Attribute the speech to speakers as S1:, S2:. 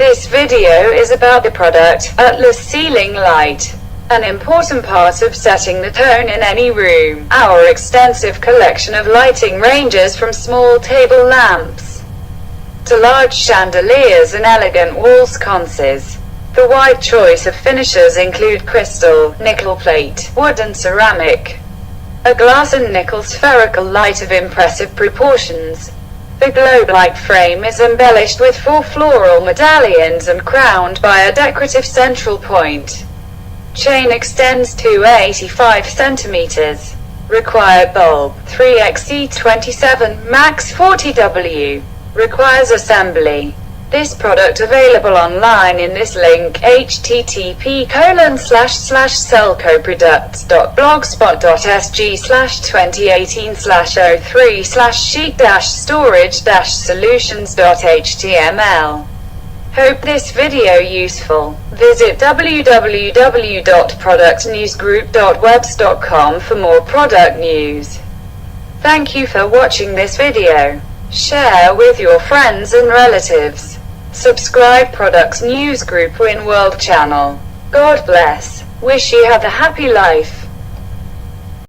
S1: This video is about the product, Atlas Ceiling Light. An important part of setting the tone in any room. Our extensive collection of lighting ranges from small table lamps to large chandeliers and elegant wall sconces. The wide choice of finishes include crystal, nickel plate, wood and ceramic. A glass and nickel spherical light of impressive proportions. The globe light frame is embellished with 4 floral medallions and crowned by a decorative central point. Chain extends to 85 centimeters. Required bulb, 3x E27 Max 40W. Requires assembly. This product available online in this link, http://cellcoproducts.blogspot.sg/2018/03/sheet-storage-solutions.html. Hope this video useful. Visit www.productnewsgroup.webs.com for more product news. Thank you for watching this video. Share with your friends and relatives. Subscribe Products News Group in World Channel. God bless. Wish you have a happy life.